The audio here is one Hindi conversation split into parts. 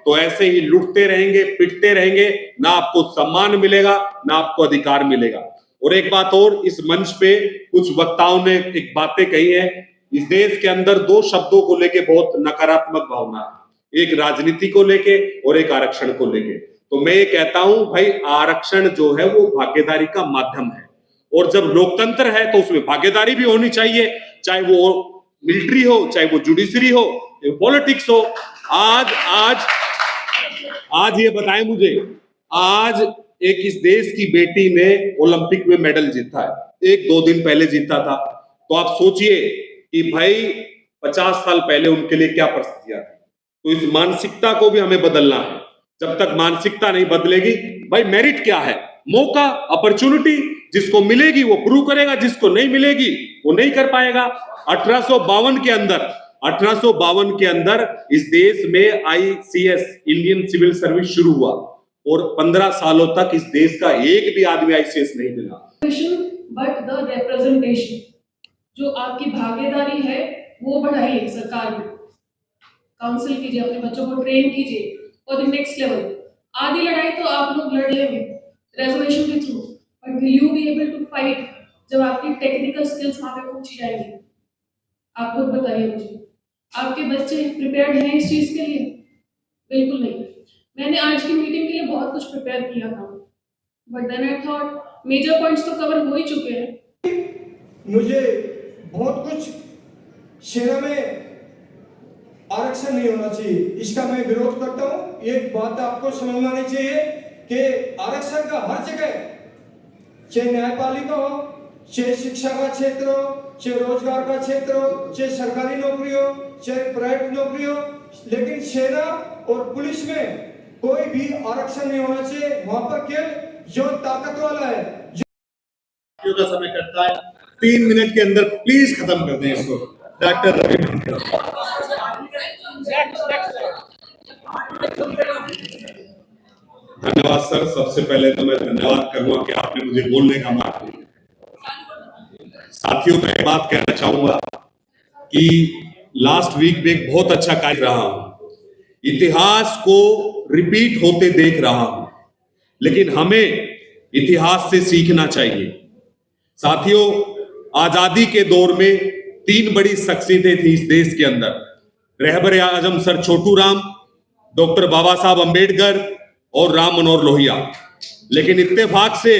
तो ऐसे ही लुटते रहेंगे, पिटते रहेंगे, ना आपको सम्मान मिलेगा, ना आपको अधिकार मिलेगा। और एक बात और, इस मंच पे कुछ वक्ताओं ने एक बातें कही है, इस देश के अंदर दो शब्दों को लेके बहुत नकारात्मक भावना है, एक राजनीति को लेके और एक आरक्षण को लेके। तो मैं ये कहता हूं भाई, आरक्षण जो है वो भागीदारी का माध्यम है, और जब लोकतंत्र है तो उसमें भागीदारी भी होनी चाहिए, चाहे वो मिलिट्री हो, चाहे वो जुडिशरी हो, पॉलिटिक्स हो। आज आज आज ये बताएं मुझे, आज एक इस देश की बेटी ने ओलंपिक में मेडल जीता है, एक दो दिन पहले जीता था। तो आप सोचिए कि भाई 50 साल पहले उनके लिए क्या परिस्थितियां थी। तो इस मानसिकता को भी हमें बदलना है। जब तक मानसिकता नहीं बदलेगी, भाई मेरिट क्या है, मौका, अपॉर्चुनिटी, जिसको मिलेगी वो प्रूव करेगा, जिसको नहीं मिलेगी वो नहीं कर पाएगा। 1852 के अंदर इस देश में आईसीएस, इंडियन सिविल सर्विस शुरू हुआ, और 15 सालों तक इस देश का एक भी आदमी आईसीएस नहीं मिला। बट द रिप्रेजेंटेशन, जो आपकी भागीदारी है वो बढ़ाइए, सरकार में काउंसिल कीजिए, अपने बच्चों को ट्रेन कीजिए और द नेक्स्ट लेवल। आधी लड़ाई तो आप लोग लड़ लेंगे रेजोल्यूशन के through, but will you be able to fight जब आपकी टेक्निकल स्किल्स वहां पे पूछी जाएंगी? आप खुद बताइए मुझे, आपके बच्चे प्रिपेयर्ड हैं इस चीज के लिए? बिल्कुल नहीं। मैंने आज की मीटिंग के लिए बहुत कुछ प्रिपेयर किया था, but then I thought major points तो कवर हो ही चुके हैं। मुझे बहुत कुछ, सेना में आरक्षण नहीं होना चाहिए, इसका मैं विरोध करता हूं। एक बात आपको समझ में आनी चाहिए कि आरक्षण का हर जगह, चाहे न्यायपालिका हो, चाहे शिक्षा का क्षेत्र हो, चाहे रोजगार का क्षेत्र हो, चाहे सरकारी नौकरी हो, चाहे प्राइवेट नौकरी हो, लेकिन सेना और पुलिस में कोई भी आरक्षण नहीं होना चाहिए। वहां पर केवल जो ताकत वाला है, जो का समय करता है, 3 मिनट के अंदर प्लीज खत्म कर दें इसको। डॉक्टर धन्यवाद सर। सबसे पहले तो मैं धन्यवाद करूंगा कि आपने मुझे बोलने का मौका दिया। साथियों, मैं एक बात कहना चाहूंगा कि लास्ट वीक में एक बहुत अच्छा कार्य रहा हूं, इतिहास को रिपीट होते देख रहा हूं, लेकिन हमें इतिहास से सीखना चाहिए। साथियों, आजादी के दौर में 3 बड़ी शख्सियतें थी इस देश के अंदर, रहबर आजम सर छोटू राम, डॉक्टर बाबा साहब अंबेडकर और राम मनोहर लोहिया। लेकिन इत्तेफाक से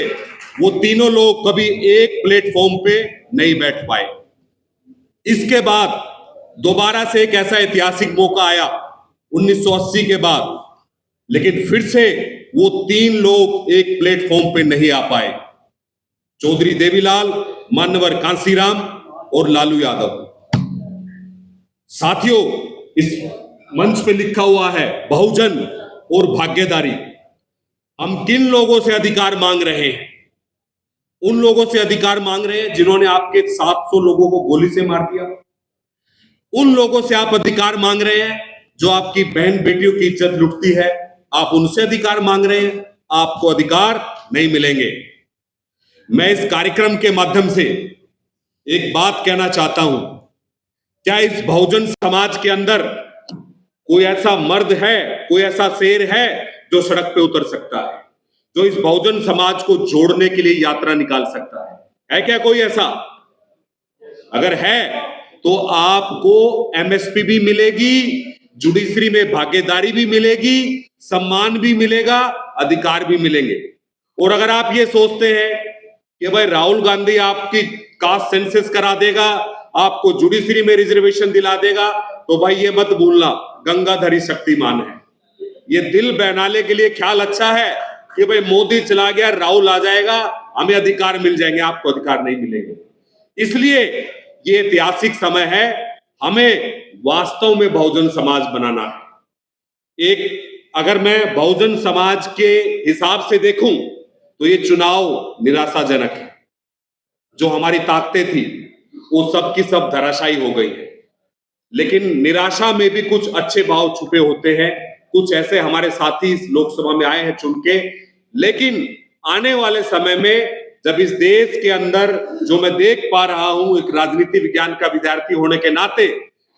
वो तीनों लोग कभी एक प्लेटफॉर्म पे नहीं बैठ पाए। इसके बाद दोबारा से एक ऐसा ऐतिहासिक मौका आया 1980 के बाद, लेकिन फिर से वो 3 लोग एक प्लेटफॉर्म पे नहीं आ पाए, चौधरी देवीलाल, मान्यवर कांसीराम और लालू यादव। साथियों, इस मंच पे लिखा हुआ है बहुजन और भाग्यदारी। हम किन लोगों से अधिकार मांग रहे हैं? उन लोगों से अधिकार मांग रहे हैं जिन्होंने आपके 700 लोगों को गोली से मार दिया। उन लोगों से आप अधिकार मांग रहे हैं जो आपकी बहन बेटियों की इज्जत लुटती है, आप उनसे अधिकार मांग रहे हैं, आपको अधिकार नहीं मिलेंगे। मैं इस कार्यक्रम के माध्यम से एक बात कहना चाहता हूं, क्या इस बहुजन समाज के अंदर कोई ऐसा मर्द है, कोई ऐसा शेर है जो सड़क पे उतर सकता है, जो इस बहुजन समाज को जोड़ने के लिए यात्रा निकाल सकता है क्या कोई ऐसा? अगर है तो आपको एमएसपी भी मिलेगी, जुडिशरी में भागीदारी भी मिलेगी, सम्मान भी मिलेगा, अधिकार भी मिलेंगे। और अगर आप ये सोचते हैं कि भाई राहुल गांधी आपकी कास्ट सेंसस करा देगा, आपको जुडिशरी में रिजर्वेशन दिला देगा, तो भाई ये मत भूलना, गंगाधरी शक्तिमान है। ये दिल बहलाने के लिए ख्याल अच्छा है कि भाई मोदी चला गया, राहुल आ जाएगा, हमें अधिकार मिल जाएंगे, आपको अधिकार नहीं मिलेंगे। इसलिए ये ऐतिहासिक समय है, हमें वास्तव में बहुजन समाज बनाना है। अगर मैं बहुजन समाज के हिसाब से देखूं तो ये चुनाव निराशाजनक है। जो हमारी ताकतें थी वो सब की सब धराशायी हो गई है। लेकिन निराशा में भी कुछ अच्छे भाव छुपे होते हैं। कुछ ऐसे हमारे साथी इस लोकसभा में आए हैं चुन के, लेकिन आने वाले समय में जब इस देश के अंदर जो मैं देख पा रहा हूं एक राजनीति विज्ञान का विद्यार्थी होने के नाते,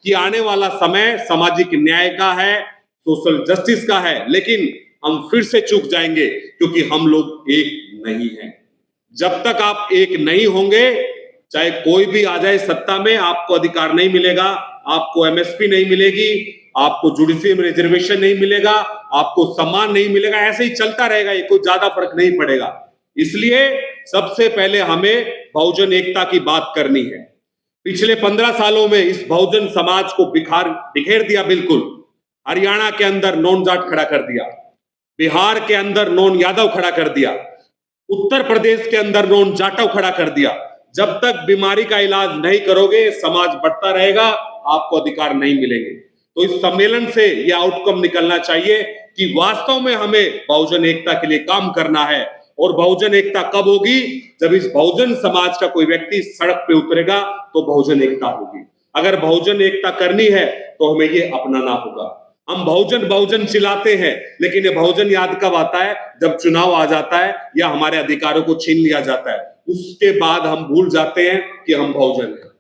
कि आने वाला समय सामाजिक न्याय का है, सोशल जस्टिस का है, लेकिन हम फिर से चूक जाएंगे क्योंकि हम लोग एक नहीं हैं। जब तक आप एक नहीं होंगे, चाहे कोई भी आ जाए सत्ता में, आपको अधिकार नहीं मिलेगा, आपको एमएसपी नहीं मिलेगी, आपको जुडिशियल रिजर्वेशन नहीं मिलेगा, आपको सम्मान नहीं मिलेगा, ऐसे ही चलता रहेगा, ये कोई ज्यादा फर्क नहीं पड़ेगा। इसलिए सबसे पहले हमें बहुजन एकता की बात करनी है। पिछले 15 सालों में इस बहुजन समाज को बिखेर दिया बिल्कुल। हरियाणा के अंदर नॉन जाट खड़ा कर दिया, बिहार के अंदर नॉन यादव खड़ा कर दिया, उत्तर प्रदेश के अंदर नॉन जाटव खड़ा कर दिया। जब तक बीमारी का इलाज नहीं करोगे, समाज बढ़ता रहेगा, आपको अधिकार नहीं मिलेंगे। तो इस सम्मेलन से यह आउटकम निकलना चाहिए कि वास्तव में हमें बहुजन एकता के लिए काम करना है। और बहुजन एकता कब होगी? जब इस बहुजन समाज का कोई व्यक्ति सड़क पे उतरेगा तो बहुजन एकता होगी। अगर बहुजन एकता करनी है तो हमें ये अपनाना होगा। हम बहुजन बहुजन चिल्लाते हैं, लेकिन ये बहुजन याद कब आता है? जब चुनाव आ जाता है या हमारे अधिकारों को छीन लिया जाता है, उसके बाद हम भूल जाते हैं कि हम बहुजन हैं।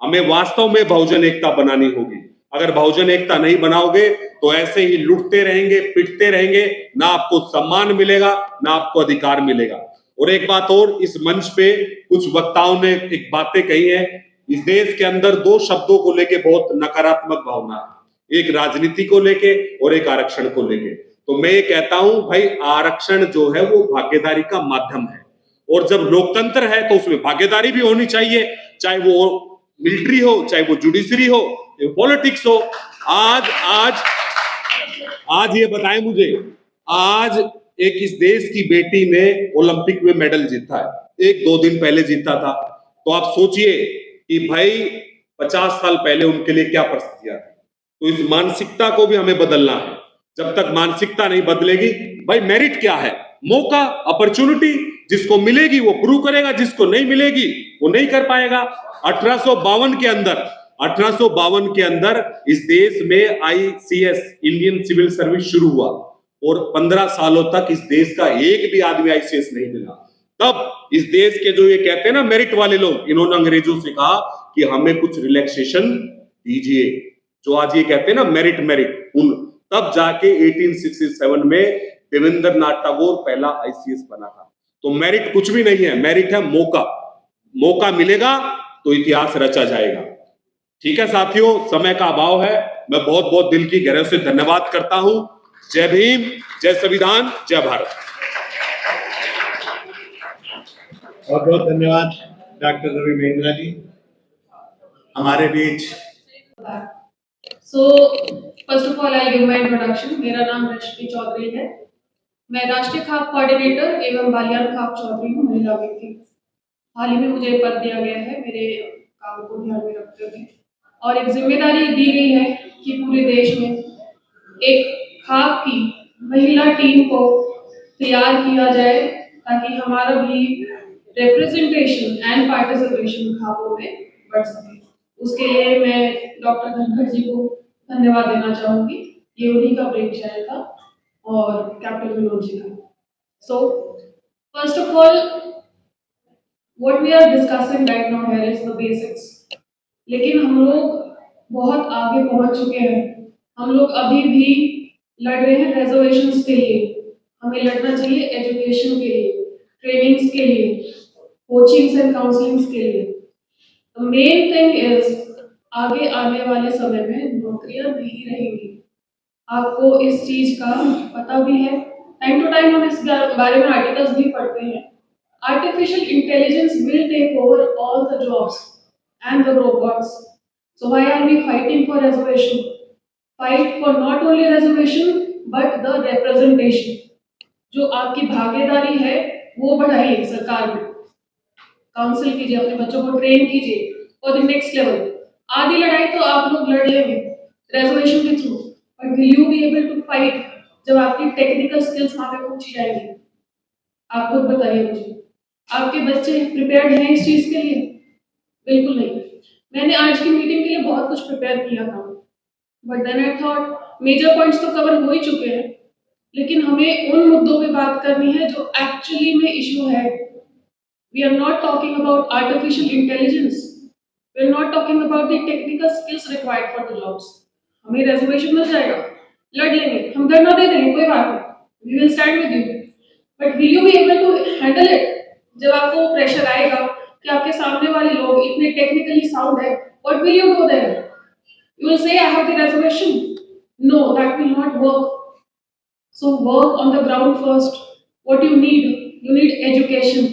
हमें वास्तव में बहुजन एकता बनानी होगी। अगर बहुजन एकता नहीं बनाओगे तो ऐसे ही लुटते रहेंगे, पिटते रहेंगे, ना आपको सम्मान मिलेगा, ना आपको अधिकार मिलेगा। और एक बात और, इस मंच पे कुछ वक्ताओं ने एक बातें कही है। इस देश के अंदर दो शब्दों को लेके बहुत नकारात्मक भावना है, एक राजनीति को लेके और एक आरक्षण को लेके। तो मैं ये कहता हूं भाई, आरक्षण जो है वो भागीदारी का माध्यम है, और जब लोकतंत्र है तो उसमें भागीदारी भी होनी चाहिए, चाहे वो मिलिट्री हो, चाहे वो जुडिशरी हो, पॉलिटिक्स हो। आज ये बताएं मुझे, आज एक इस देश की बेटी ने ओलंपिक में मेडल जीता है, 1-2 दिन पहले जीता था। तो आप सोचिए कि भाई 50 साल पहले उनके लिए क्या परिस्थितियां थी। तो इस मानसिकता को भी हमें बदलना है। जब तक मानसिकता नहीं बदलेगी, भाई मेरिट क्या है? मौका, अपॉर्चुनिटी, जिसको मिलेगी वो प्रूव करेगा, जिसको नहीं मिलेगी वो नहीं कर पाएगा। 1852 के अंदर इस देश में आईसीएस, इंडियन सिविल सर्विस शुरू हुआ, और 15 सालों तक इस देश का एक भी आदमी आईसीएस नहीं मिला। तब इस देश के जो ये कहते हैं ना मेरिट वाले लोग, इन्होंने अंग्रेजों से कहा कि हमें कुछ रिलैक्सेशन दीजिए, जो आज ये कहते हैं ना मेरिट उन, तब जाके 1867 में देवेंद्र नाथ टैगोर पहला आईसीएस बना था। तो मेरिट कुछ भी नहीं है, मेरिट है मौका। मौका मिलेगा तो इतिहास रचा जाएगा। ठीक है साथियों, समय का अभाव है। मैं बहुत बहुत दिल की गहराई से धन्यवाद करता हूं। जय भीम, जय संविधान, जय भारत। बहुत बहुत धन्यवाद डॉक्टर रवि महिंद्रा जी हमारे बीच। So, first of all, I'll give my introduction. मेरा नाम रश्मि चौधरी है। मैं राष्ट्रीय खाप कोऑर्डिनेटर एवं बालियान खाप चौधरी हूँ, महिला व्यक्ति। हाल ही में मुझे पद दिया गया है मेरे काम को ध्यान में रखते हुए, और एक जिम्मेदारी दी गई है कि पूरे देश में एक खाप की महिला टीम को तैयार किया जाए, ताकि हमारा भी रिप्रेजेंटेशन एंड पार्टिसिपेशन खापों में बढ़ सके। उसके लिए मैं डॉक्टर धनखड़ जी को धन्यवाद देना चाहूँगी। ये उन्हीं का ब्रेक चैनल था, और कैप्टन विनोद जी का। So first of all, what we are discussing right now here is the basics. लेकिन हम लोग बहुत आगे पहुंच चुके हैं। हम लोग अभी भी लड़ रहे हैं रिजर्वेशंस के लिए। हमें लड़ना चाहिए एजुकेशन के लिए, ट्रेनिंग्स के लिए, कोचिंग्स एंड काउंसलिंग्स के लिए। द मेन थिंग इज, आगे आने वाले समय में नौकरियां नहीं रहेंगी। आपको इस चीज का पता भी है। टाइम टू टाइम हम इस बारे में आर्टिकल्स भी पढ़ते हैं। Artificial intelligence will take over all the jobs and the robots. So why are we fighting for reservation? Fight for not only reservation but the representation. जो आपकी भागीदारी है वो बढ़ाइए सरकार में, काउंसिल कीजिए, अपने बच्चों को ट्रेन कीजिए और द नेक्स्ट लेवल। आधी लड़ाई तो आप लोग लड़ लेंगे रेजर्वेशन के through, but will you be able to fight जब आपकी टेक्निकल स्किल्स वहां पे पहुंची जाएंगी? आप खुद बताइए मुझे, आपके बच्चे प्रिपेयर्ड हैं इस चीज के लिए? बिल्कुल नहीं। मैंने आज की मीटिंग के लिए बहुत कुछ प्रिपेयर किया था, but then I thought major points तो कवर हो ही चुके हैं, लेकिन हमें उन मुद्दों पे बात करनी है जो एक्चुअली में इशू है। We are not talking about artificial intelligence, we are not talking about the technical skills required for the jobs. हमें रिजर्वेशन मिल जाएगा, लड़ लेंगे, हम धरना दे देंगे, कोई बात नहीं, we will stand with you, but will you be able to handle it? जब आपको प्रेशर आएगा कि आपके सामने वाले लोग इतने टेक्निकली साउंड है, what will you do their? You will say, I have the reservation. No, that will not work. So work on the ground first. What you need education.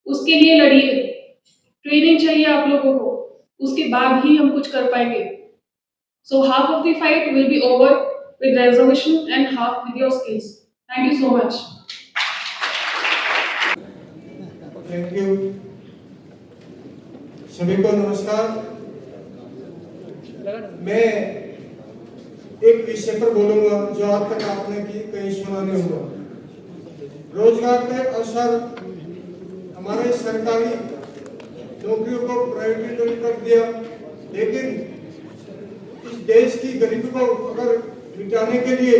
उसके लिए लड़िए, ट्रेनिंग चाहिए आप लोगों को, उसके बाद ही हम कुछ कर पाएंगे. So half of the fight will be over with reservation and half with your skills. Thank you so much. Thank you. सभी को नमस्कार. मैं एक विषय पर बोलूंगा जो आज तक आपने कहीं सुना नहीं होगा. रोजगार के अवसर, हमारे सरकारी नौकरियों को प्राइवेटाइज कर दिया, लेकिन इस देश की गरीबी को अगर मिटाने के लिए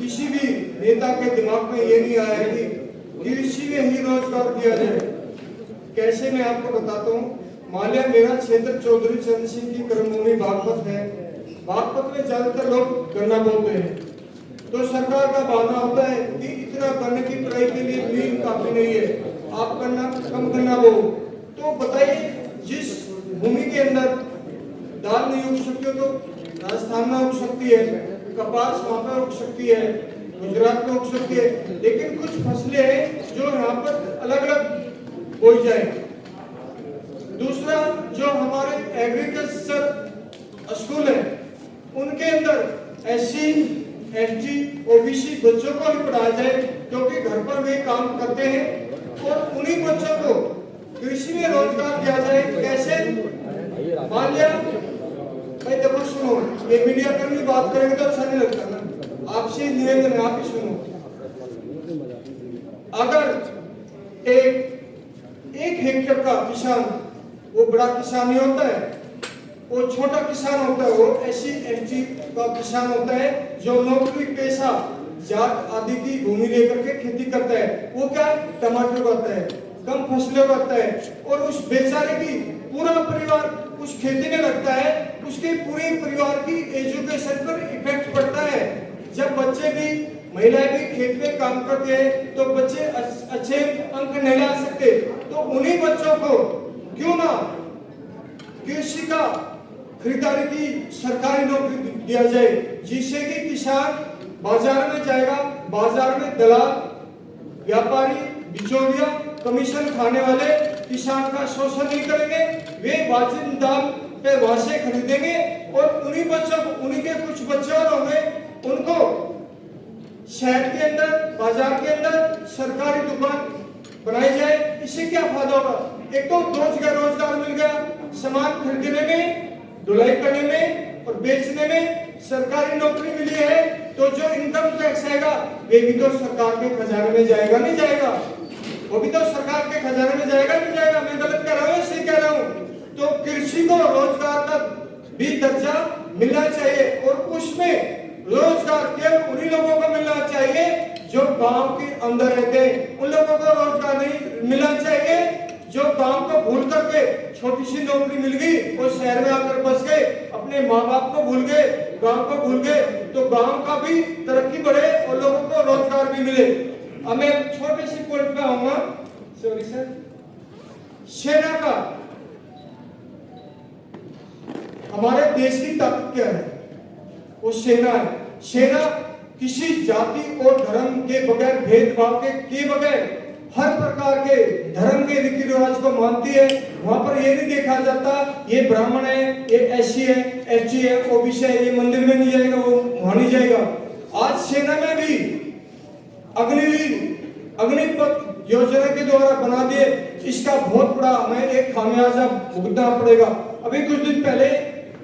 किसी भी नेता के दिमाग में ये नहीं आया कि कृषि में ही रोजगार दिया जाए. कैसे, मैं आपको बताता हूँ. मान लिया मेरा क्षेत्र चौधरी चरण सिंह की कर्मभूमि बागपत है. बागपत में ज्यादातर लोग गन्ना बोते हैं, तो सरकार का बहाना होता है कि इतना गन्ने की पराई के लिए जमीन काफी नहीं है, आप गन्ना कम गन्ना बो. तो बताइए, जिस भूमि के अंदर दाल नहीं उग सकती हो तो राजस्थान में उग सकती है, कपास वहां पर उग सकती है, गुजरात में उग सकती है, लेकिन कुछ फसलें हैं जो यहाँ पर अलग अलग बोई जाए. दूसरा, जो हमारे एग्रीकल्चर स्कूल है उनके अंदर एससी, एसटी, ओबीसी बच्चों को भी पढ़ाया जाए, क्योंकि घर पर वे काम करते हैं, और उन्हीं बच्चों को कृषि में रोजगार दिया जाए. कैसे? मान लिया भाई, देखो सुनो, ये मीडिया कर्मी बात करेंगे तो अच्छा नहीं लगता ना, आपसे निवेदन है, आप ही सुनो. अगर एक हेक्टेयर का किसान, वो बड़ा किसान नहीं होता है, वो छोटा किसान होता है, वो एससी एसटी का किसान होता है जो नौकरी पेशा जाट आदि की भूमि लेकर के खेती करता है. वो क्या, टमाटर उगाता है, कम फसलें उगाता है, और उस बेचारे की पूरा परिवार उस खेती में लगता है, उसके पूरे परिवार की एजुकेशन पर इफेक्ट पड़ता है. जब बच्चे भी, महिलाएं भी खेत में काम करते हैं तो बच्चे अच्छे अंक नहीं ला सकते, तो उन्हीं बच्चों को क्यों ना कृषि का खरीदारी की सरकारी नौकरी दिया जाए, जिससे कि किसान बाजार में जाएगा, बाजार में दलाल, व्यापारी, बिचौलिया, कमीशन खाने वाले किसान का शोषण नहीं करेंगे, वे वाजिब दाम पे वहां से खरीदेंगे, और उन्हीं बच्चों को, उन्हीं के कुछ बच्चे और होंगे, उनको शहर के अंदर, बाजार के अंदर सरकारी दुकान बनाई जाए. इससे क्या फायदा होगा? एक तो दो जगह रोजगार मिल गया, सामान खरीदने में, ढुलाई करने में और बेचने में सरकारी नौकरी मिली है, तो जो इनकम टैक्स आएगा वे भी तो सरकार के खजाने में जाएगा, नहीं जाएगा? वो भी तो सरकार के खजाने में जाएगा, नहीं जाएगा? मैं गलत कह रहा हूँ, सही कह रहा हूँ? तो कृषि को रोजगार का भी दर्जा मिलना चाहिए, और उसमें रोजगार केवल उन्हीं लोगों को मिलना चाहिए जो गांव के अंदर रहते हैं. उन लोगों को रोजगार नहीं मिलना चाहिए जो गांव को भूल करके छोटी सी नौकरी मिल गई और शहर में आकर बस गए, अपने माँ बाप को भूल गए, गांव को भूल गए, तो गांव का भी तरक्की बढ़े और लोगों को रोजगार भी मिले. अब मैं छोटे सी पॉइंट पे आऊंगा. Sorry sir. सेना का, हमारे देश की ताकत क्या है? वो सेना है. सेना किसी जाति और धर्म के बगैर, भेदभाव के बगैर हर प्रकार के धर्म के रीति रिवाज को मानती है. वहां पर ये नहीं देखा जाता ये ब्राह्मण है, ये एससी है, एसटी है, ओबीसी है, ये मंदिर में नहीं जाएगा, वो वहां नहीं जाएगा. आज सेना में भी अग्निपथ योजना के द्वारा बना दिए. इसका बहुत बड़ा हमें एक खामियाजा भुगतना पड़ेगा. अभी कुछ दिन पहले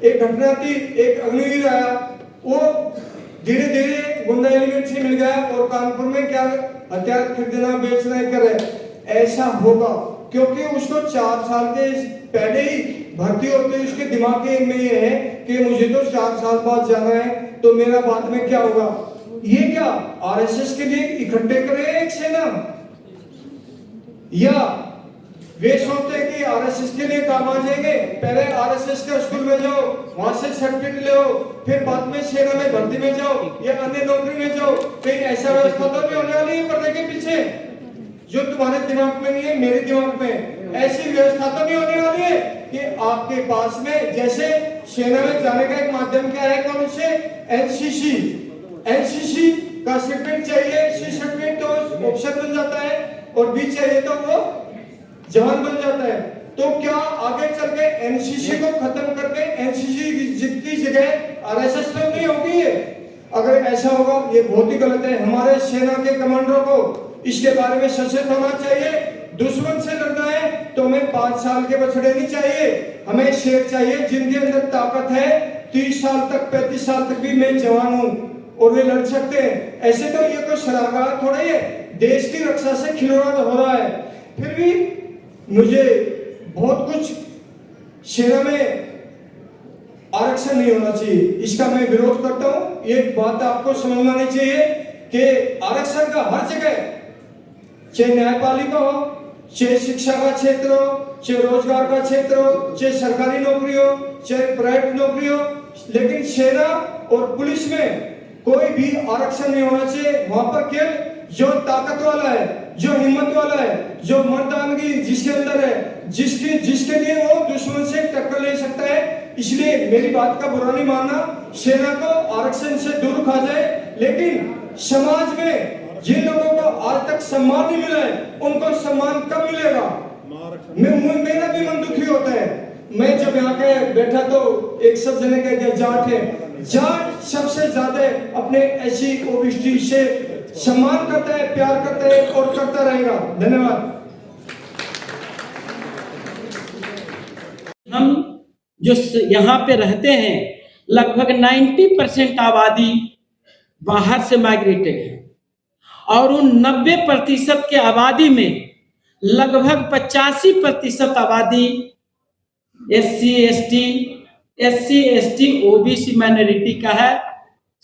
एक घटना थी, एक अग्निवीर आया, वो धीरे धीरे गुंडा एलिमेंट से मिल गया और कानपुर में क्या हथियार खरीदना बेचना कर रहे. ऐसा होगा क्योंकि उसको 4 साल के पहले ही भर्ती होते ही उसके दिमाग में ये है कि मुझे तो 4 साल बाद जाना है, तो मेरा बाद में क्या होगा. ये क्या आरएसएस के लिए इकट्ठे करे एक सेना, या वे सोचते हैं कि आरएसएस के लिए काम आ जाएंगे, पहले आरएसएस के स्कूल में जाओ, वहां से सर्टिफिकेट ले आओ, फिर बाद में सेना में भर्ती में जाओ या अन्य नौकरी में जाओ। फिर ऐसा व्यवस्था तो नहीं होने वाली है पर्दे के पीछे, जो तुम्हारे दिमाग में नहीं है मेरे दिमाग में। ऐसी व्यवस्था तो नहीं होने वाली है कि आपके पास में जैसे सेना में जाने का एक माध्यम क्या है, कौन से एनसीसी का सर्टिफिकेट चाहिए, सी सर्टिफिकेट तो ऑप्शन बन जाता है, और बी चाहिए तो वो जवान बन जाता है। तो क्या आगे चल के एनसीसी को खत्म करके एनसीसी की जगह आरएसएस तो नहीं होगी? अगर ऐसा होगा ये बहुत ही गलत है। हमारे सेना के कमांडरों को इसके बारे में सचेत होना चाहिए। दुश्मन से लड़ना है तो हमें 5 साल के बछड़े नहीं चाहिए, हमें शेर चाहिए जिनके अंदर ताकत है। 30 साल तक 35 साल तक भी मैं जवान हूं और वे लड़ सकते हैं। ऐसे तो ये कोई शराबा थोड़ा ही है, देश की रक्षा से खिलवाड़ हो रहा है। फिर भी मुझे बहुत कुछ सेना में आरक्षण नहीं होना चाहिए, इसका मैं विरोध करता हूं। एक बात आपको समझ में आनी चाहिए कि आरक्षण का हर जगह, चाहे न्यायपालिका हो, चाहे शिक्षा का क्षेत्र हो, चाहे रोजगार का क्षेत्र हो, चाहे सरकारी नौकरी हो, चाहे प्राइवेट नौकरी हो, लेकिन सेना और पुलिस में कोई भी आरक्षण नहीं होना चाहिए। वहां पर केवल जो ताकत वाला है, जो हिम्मत वाला है, जो मर्दानगी जिसके अंदर है, जिसके लिए वो दुश्मन से टक्कर ले सकता है। इसलिए मेरी बात का बुरा नहीं मानना, सेना को आरक्षण से दूर रखा जाए, लेकिन समाज में जिन लोगों को आज तक सम्मान नहीं मिला है उनको सम्मान कब मिलेगा? मेरा भी मन दुखी होता है। मैं जब यहाँ के बैठा तो एक सब जने के जाट है, जाट सबसे ज्यादा अपने एससी ओबीसी से सम्मान करता है, प्यार करता है और करता रहेगा। धन्यवाद। हम जो यहाँ पे रहते हैं लगभग 90% आबादी बाहर से माइग्रेटेड है, और उन 90% के आबादी में लगभग 85% आबादी एससी एसटी ओबीसी माइनॉरिटी का है।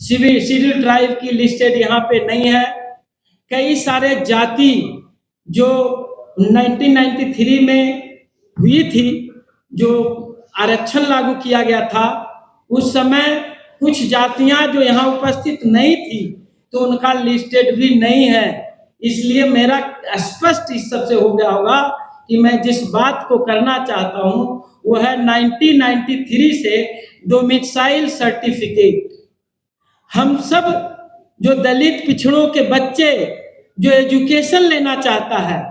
शेड्यूल ट्राइब की लिस्टेड यहाँ पे नहीं है। कई सारे जाति जो 1993 में हुई थी, जो आरक्षण लागू किया गया था, उस समय कुछ जातियां जो यहाँ उपस्थित नहीं थी तो उनका लिस्टेड भी नहीं है। इसलिए मेरा स्पष्ट इस सबसे हो गया होगा कि मैं जिस बात को करना चाहता हूं वो है 1993 से डोमिसाइल सर्टिफिकेट। हम सब जो दलित पिछड़ों के बच्चे जो एजुकेशन लेना चाहता है,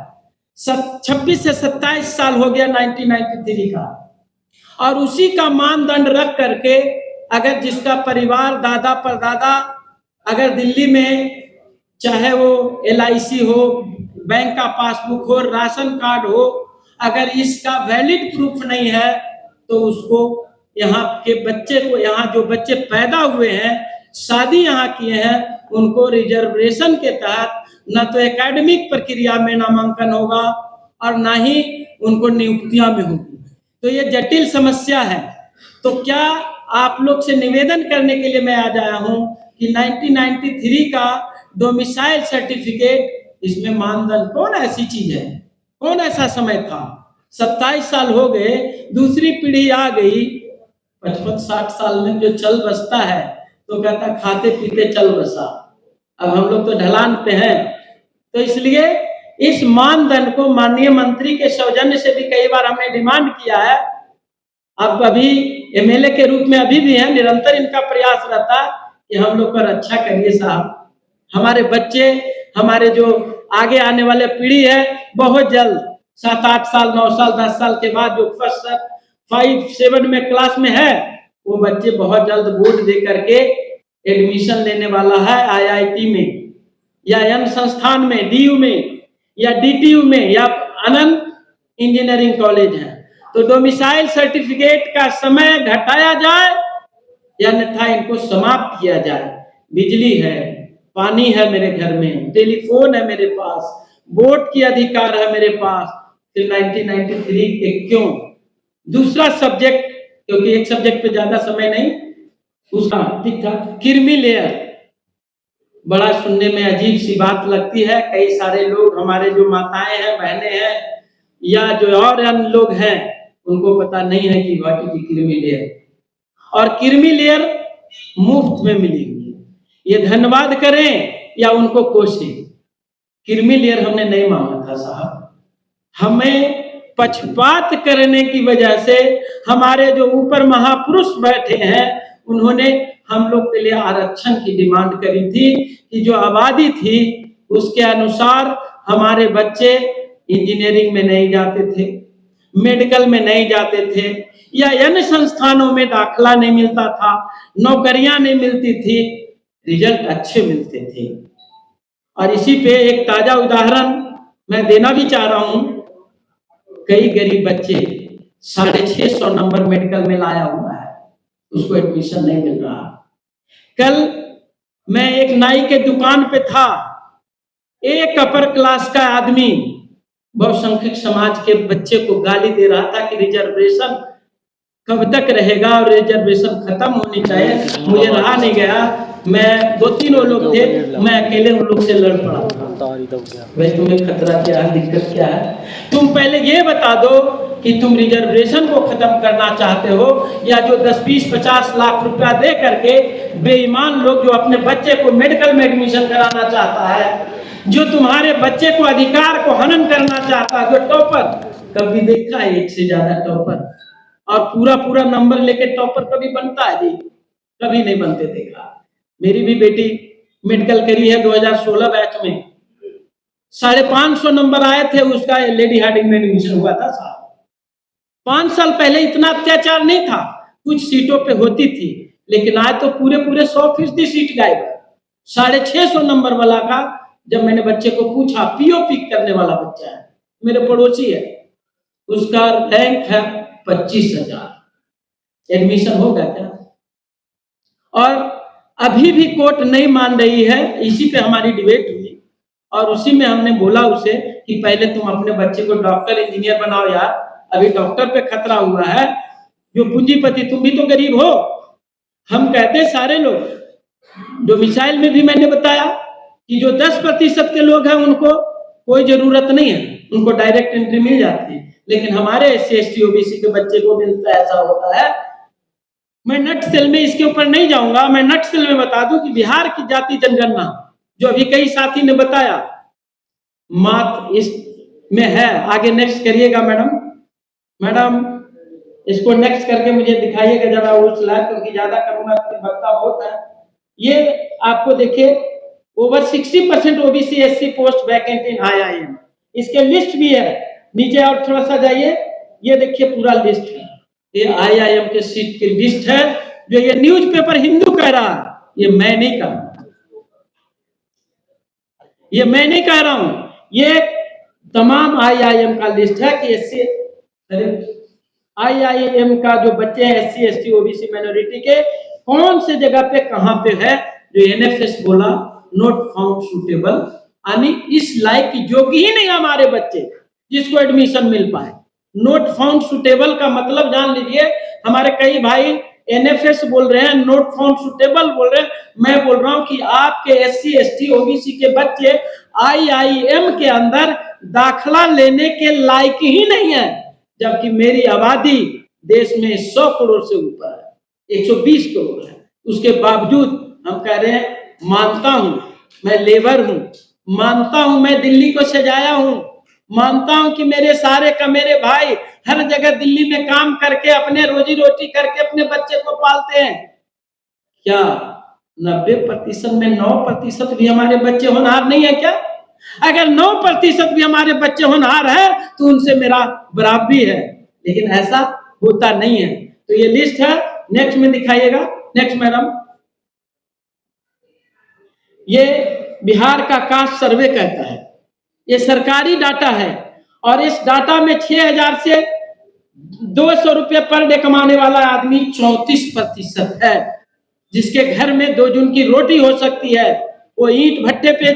26 से 27 साल हो गया 1993 का, और उसी का मानदंड रख करके अगर जिसका परिवार दादा परदादा अगर दिल्ली में, चाहे वो LIC हो, बैंक का पासबुक हो, राशन कार्ड हो, अगर इसका वैलिड प्रूफ नहीं है तो उसको यहाँ के बच्चे को, यहाँ जो बच्चे पैदा हुए हैं, शादी यहाँ किए हैं, उनको रिजर्वेशन के तहत न तो एकेडमिक प्रक्रिया में नामांकन होगा और ना ही उनको नियुक्तियां में होगी। तो ये जटिल समस्या है। तो क्या आप लोग से निवेदन करने के लिए मैं आज आया हूं कि 1993 का डोमिसाइल सर्टिफिकेट, इसमें मानदंड कौन ऐसी चीज है, कौन ऐसा समय था? 27 साल हो गए, दूसरी पीढ़ी आ गई, 55-60 साल में जो चल बसता है तो कहता खाते पीते चल बसा। अब हम लोग तो ढलान पे हैं। तो इसलिए इस मानदंड को माननीय मंत्री के सौजन्य से भी कई बार हमने डिमांड किया है। अब अभी MLA के रूप में अभी भी है, निरंतर इनका प्रयास रहता है कि हम लोग पर अच्छा करिए साहब। हमारे बच्चे, हमारे जो आगे आने वाले पीढ़ी है, बहुत जल्द 7-8 साल 9 साल 10 साल के बाद जो फर्स्ट 5-7 में क्लास में है, वो बच्चे बहुत जल्द बोर्ड दे करके एडमिशन लेने वाला है IIT में या अन्य संस्थान में, DU में या DTU में या अनंत इंजीनियरिंग कॉलेज है। तो डोमिसाइल सर्टिफिकेट का समय घटाया जाए या अन्यथा इनको समाप्त किया जाए। बिजली है, पानी है मेरे घर में, टेलीफोन है मेरे पास, वोट की अधिकार है मेरे पास, फिर 1993 के क्यों? दूसरा सब्जेक्ट, क्योंकि एक सब्जेक्ट पे ज्यादा समय नहीं, उसका ठीक था, क्रीमी लेयर। बड़ा सुनने में अजीब सी बात लगती है। कई सारे लोग, हमारे जो माताएं हैं, बहनें हैं, या जो और अन्य लोग हैं उनको पता नहीं है कि व्हाट इज क्रीमी लेयर, और क्रीमी लेयर मुफ्त में मिलेगी। ये धन्यवाद करें या उनको कोसें, क्रीमी लेयर हमने नहीं मांगा था साहब। हमें पक्षपात करने की वजह से हमारे जो ऊपर महापुरुष बैठे हैं उन्होंने हम लोग के लिए आरक्षण की डिमांड करी थी कि जो आबादी थी उसके अनुसार हमारे बच्चे इंजीनियरिंग में नहीं जाते थे, मेडिकल में नहीं जाते थे, या अन्य संस्थानों में दाखिला नहीं मिलता था, नौकरियां नहीं मिलती थी, रिजल्ट अच्छे मिलते थे। और इसी पे एक ताजा उदाहरण मैं देना भी चाह रहा हूं। कई गरीब बच्चे 650 नंबर मेडिकल में लाया हुआ है, उसको एडमिशन नहीं मिल रहा। कल मैं एक नाई के दुकान पे था, एक अपर क्लास का आदमी बहुसंख्यक समाज के बच्चे को गाली दे रहा था कि रिजर्वेशन कब तक रहेगा और रिजर्वेशन खत्म होनी चाहिए। मुझे रहा नहीं गया, मैं 2-3 लोग थे, मैं अकेले उन लोग से लड़ पड़ा। भाई तुम्हें खतरा क्या है, दिक्कत क्या है? तुम पहले ये बता दो कि तुम रिजर्वेशन को खत्म करना चाहते हो या जो 10-20-50 लाख रुपया दे करके बेईमान लोग जो अपने बच्चे को मेडिकल में एडमिशन कराना चाहता है, जो तुम्हारे बच्चे को अधिकार को हनन करना चाहता है, जो टॉपर, कभी देखा है एक से ज्यादा टॉपर और पूरा नंबर लेके टॉपर कभी बनता है? जी कभी नहीं बनते देखा। मेरी भी बेटी मेडिकल करी है 2016 बैच में, 550 नंबर आए थे, उसका लेडी हार्डिंग में एडमिशन हुआ था साहब। 5 साल पहले इतना अत्याचार नहीं था, कुछ सीटों पे होती थी, लेकिन आज तो पूरे 100% सीट गायब है। 650 नंबर वाला का जब मैंने बच्चे को पूछा, पीओ पिक करने वाला बच्चा है, मेरे पड़ोसी है, उसका रैंक है 25,000, एडमिशन होगा क्या? और अभी भी कोर्ट नहीं मान रही है। इसी पे हमारी डिबेट हुई और उसी में हमने बोला उसे कि पहले तुम अपने बच्चे को डॉक्टर इंजीनियर बनाओ यार, अभी डॉक्टर पे खतरा हुआ है। जो पूंजीपति, तुम भी तो गरीब हो, हम कहते हैं सारे लोग। डोमिसाइल में भी मैंने बताया कि जो 10% के लोग हैं उनको कोई जरूरत नहीं है, उनको डायरेक्ट एंट्री मिल जाती है, लेकिन हमारे SC ST OBC के बच्चे को मिलता है, ऐसा होता है। मैं नटसेल में इसके ऊपर नहीं जाऊंगा, मैं नटसेल में बता दूं कि बिहार की जाति जनगणना जो अभी कई साथी ने बताया मात्र इस में है। आगे नेक्स्ट करिएगा मैडम इसको नेक्स्ट करके मुझे दिखाइएगा जरा वो स्लाइड, क्योंकि ज्यादा करूंगा तो वक्ता बहुत है। ये आपको देखिए over 60% OBC SC post vacant in IIM, इसके लिस्ट भी है नीचे, और थोड़ा सा जाइए, ये देखिए पूरा लिस्ट है, ये IIM के सीट की लिस्ट है जो ये न्यूज़पेपर हिंदू कह रहा है, ये मैं नहीं कह रहा, ये मैं नहीं कह रहा हूं, ये तमाम IIM का लिस्ट है कि SC IIM का जो बच्चे हैं SC ST OBC माइनॉरिटी के कौन से जगह पे कहां पे है, जो NFS बोला नोट फाउंड सूटेबल, यानी इस लायक की योग्य ही नहीं हमारे बच्चे जिसको एडमिशन मिल पाए। नोट फाउंड सूटेबल का मतलब जान लीजिए, हमारे कई भाई NFS बोल रहे हैं, नोट फाउंड सूटेबल बोल रहे हैं, मैं बोल रहा हूं कि आपके SC ST OBC के बच्चे IIM के अंदर दाखला लेने के लायक ही नहीं है, जबकि मेरी आबादी देश में 100 करोड़ से ऊपर है, 120 करोड़ है। उसके बावजूद हम कह रहे हैं, मानता हूं मैं लेबर हूं, मानता हूं मैं दिल्ली को सजाया हूं, मानता हूं कि मेरे सारे का मेरे भाई हर जगह दिल्ली में काम करके अपने रोजी रोटी करके अपने बच्चे को पालते हैं। क्या 90% में 9% भी हमारे बच्चे होनहार नहीं है क्या? अगर 9% भी हमारे बच्चे होनहार है तो उनसे मेरा बराबरी है, लेकिन ऐसा होता नहीं है। तो ये लिस्ट है, नेक्स्ट में दिखाइएगा। नेक्स्ट मैडम, ये बिहार का कास्ट सर्वे कहता है, ये सरकारी डाटा है और इस डाटा में 6,000 से 200 रुपये पर डे कमाने वाला आदमी 34% है, जिसके घर में 2 जून की रोटी हो सकती है, वो ईंट भट्टे पे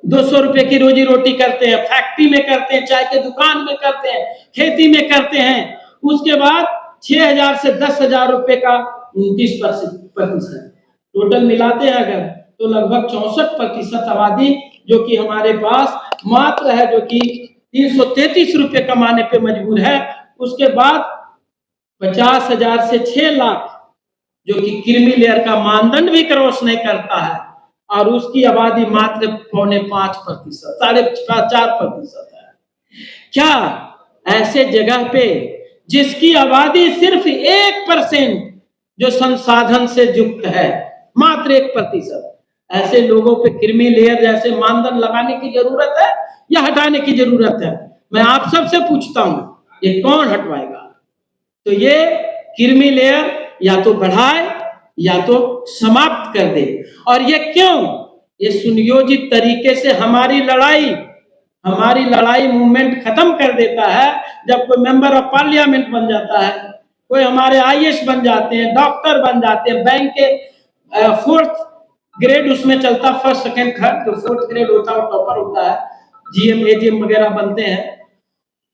200 रुपये की रोजी रोटी करते हैं, फैक्ट्री में करते हैं, चाय के दुकान में करते हैं, खेती में करते हैं। उसके बाद 6,000 से 10,000 रुपये का 29% टोटल मिलाते हैं अगर, तो लगभग 64% आबादी जो कि हमारे पास मात्र है, जो कि 333 रुपए कमाने पे मजबूर है। उसके बाद 50,000 से 6 लाख जो कि क्रीमी लेयर का मानदंड भी क्रॉस नहीं करता है, और उसकी आबादी मात्र 4.5%, 4.5% है। क्या ऐसे जगह पे जिसकी आबादी सिर्फ 1% जो संसाधन से युक्त है, मात्र 1%, ऐसे लोगों पे क्रीमी लेयर जैसे मानदंड लगाने की जरूरत है या हटाने की जरूरत है? मैं आप सबसे पूछता हूं, ये कौन हटवाएगा? तो ये क्रीमी लेयर या तो बढ़ाए या तो समाप्त कर दे। और ये क्यों? ये सुनियोजित तरीके से हमारी लड़ाई मूवमेंट खत्म कर देता है। जब कोई मेंबर ऑफ पार्लियामेंट बन जाता है, कोई हमारे आईएएस बन जाते हैं, डॉक्टर बन जाते हैं, बैंक के 4th ग्रेड उसमें चलता, 1st, 2nd, 3rd, जो 4th ग्रेड होता है वो टॉपर होता है, जीएम एजीएम वगैरह बनते हैं।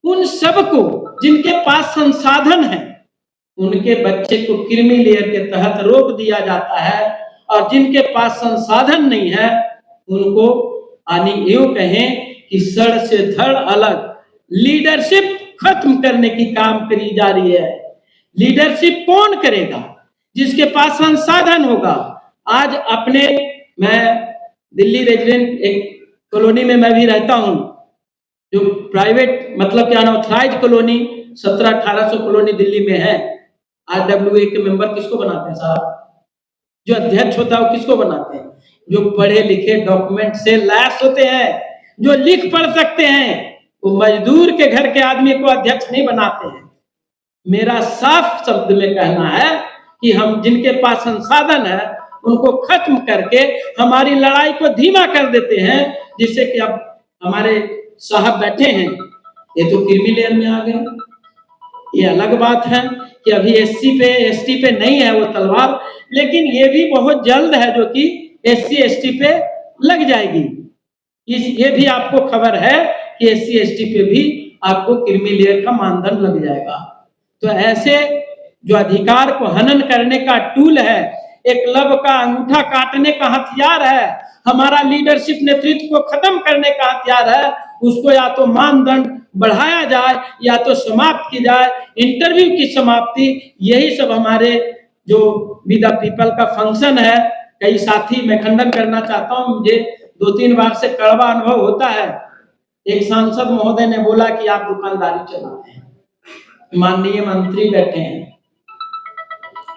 उन सबको जिनके पास संसाधन है, उनके बच्चे को क्रीमी लेयर के तहत रोक दिया जाता है, और जिनके पास संसाधन नहीं है उनको यूं कहें कि सड़ से धड़ अलग लीडरशिप खत्म करने की काम करी जा रही है। लीडरशिप कौन करेगा? जिसके पास संसाधन होगा। आज मैं दिल्ली रेजिडेंट एक कॉलोनी में मैं भी रहता हूं, जो प्राइवेट मतलब क्या ऑथराइज कॉलोनी 1700-1800 कॉलोनी दिल्ली में है। RWA के मेंबर किसको बनाते हैं साहब? जो अध्यक्ष होता है वो किसको बनाते हैं? जो पढ़े लिखे डॉक्यूमेंट से लैस होते हैं, जो लिख पढ़ सकते हैं। वो मजदूर के घर के आदमी को अध्यक्ष नहीं बनाते हैं। मेरा साफ शब्द में कहना है कि हम जिनके पास संसाधन है उनको खत्म करके हमारी लड़ाई को धीमा कर देते हैं, जिससे कि अब हमारे साहब बैठे हैं, ये तो क्रीमी लेयर में आ गए। ये अलग बात है कि अभी SC पे ST पे नहीं है वो तलवार, लेकिन ये भी बहुत जल्द है जो कि SC ST पे लग जाएगी। ये भी आपको खबर है कि SC ST पे भी आपको क्रीमी लेयर का मानदंड लग जाएगा। तो ऐसे जो अधिकार को हनन करने का टूल है, एक लब का अंगूठा काटने का हथियार है, हमारा लीडरशिप नेतृत्व को खत्म करने का हथियार है, उसको या तो मानदंड बढ़ाया जाए या तो समाप्त की जाए। इंटरव्यू की समाप्ति, यही सब हमारे जो बी द पीपल का फंक्शन है। कई साथी, मैं खंडन करना चाहता हूं, मुझे 2-3 बार से कड़वा अनुभव होता है। एक सांसद महोदय ने बोला कि आप दुकानदारी चलाते हैं, माननीय मंत्री बैठे हैं,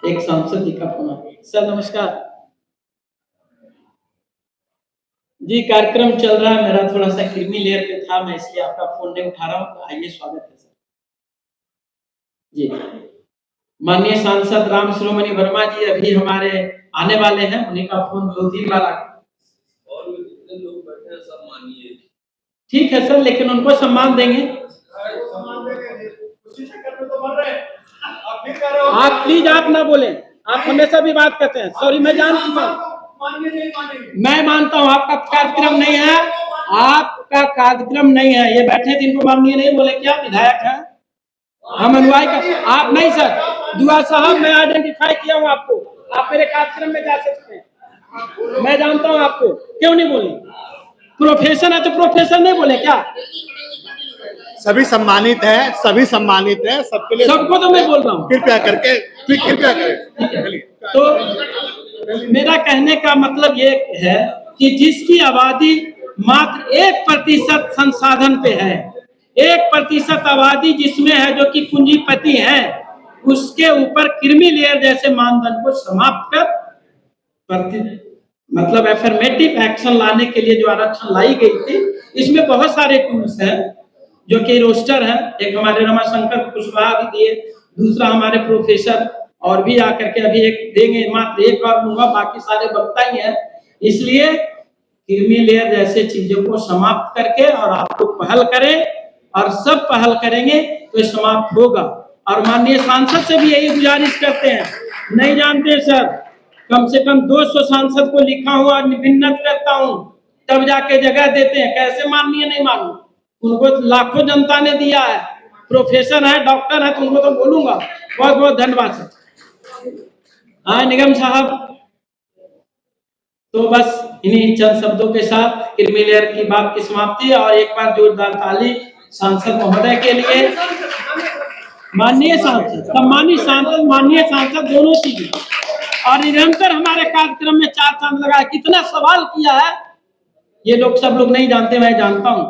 एक सांसद जी का फोन। सर नमस्कार जी, कार्यक्रम चल रहा है, मेरा थोड़ा सा क्रीमी लेयर पे था, मैं इसलिए आपका फोन नहीं उठा रहा हूँ। आइए, स्वागत है सर जी। माननीय सांसद राम शिरोमणि वर्मा जी अभी हमारे आने वाले हैं, उन्हीं का फोन 2-3 बार और जितने लोग बैठे हैं सब मानिए। ठीक है सर, लेकिन उनको सम्मान देंगे। आप प्लीज आप ना बोले, आप हमेशा भी बात करते हैं। सॉरी, मैं जान चुका हूँ, मैं मानता हूँ आपका कार्यक्रम नहीं है, आपका कार्यक्रम नहीं है। ये बैठे थे, इनको माननीय नहीं बोले, क्या विधायक है? हम अनुयायी का आप नहीं सर। दुआ साहब, मैं आइडेंटिफाई किया हूँ आपको, आप मेरे कार्यक्रम में जा सकते हैं, मैं जानता हूँ आपको। क्यों नहीं बोले? प्रोफेशन है तो प्रोफेशन नहीं बोले क्या? सभी सम्मानित है, सबके लिए, सबको तो मैं बोल रहा हूँ, कृपया करें। तो मेरा कहने का मतलब ये है कि जिसकी आबादी मात्र 1% संसाधन पे है, 1% आबादी जिसमें है जो कि पूंजीपति है, उसके ऊपर क्रीमी लेयर जैसे मानदंड को समाप्त कर मतलब एफर्मेटिव एक्शन लाने के लिए जो आरक्षण लाई गई थी, इसमें बहुत सारे टूल्स हैं जो कि रोस्टर है। एक हमारे रमाशंकर कुशवाहा भी दिए, दूसरा हमारे प्रोफेसर और भी आकर के अभी एक देंगे, मात्र एक और दूंगा, बाकी सारे वक्ता ही हैं। इसलिए क्रीमी लेयर जैसे चीजों को समाप्त करके और आप लोग पहल करें, और सब पहल करेंगे तो समाप्त होगा। और माननीय सांसद से भी यही गुजारिश करते हैं, नहीं जानते सर, कम से कम 200 सांसद को लिखा हुआ विन्नत करता हूं, तब जाके जगह देते हैं। कैसे माननीय नहीं मानू? उनको लाखों जनता ने दिया है, प्रोफेसर है, डॉक्टर है, तो उनको तो बोलूंगा। बहुत बहुत धन्यवाद सर। हाँ निगम साहब, तो बस इन्हीं चंद शब्दों के साथ क्रीमी लेयर की बात की समाप्ति। और एक बार जोरदार ताली सांसद महोदय के लिए, माननीय सांसद, सम्मानित सांसद, माननीय सांसद, दोनों चीजें, और निरंतर हमारे कार्यक्रम में 4 चांद लगाया, कितना सवाल किया है ये लोग सब लोग नहीं जानते, मैं जानता हूं।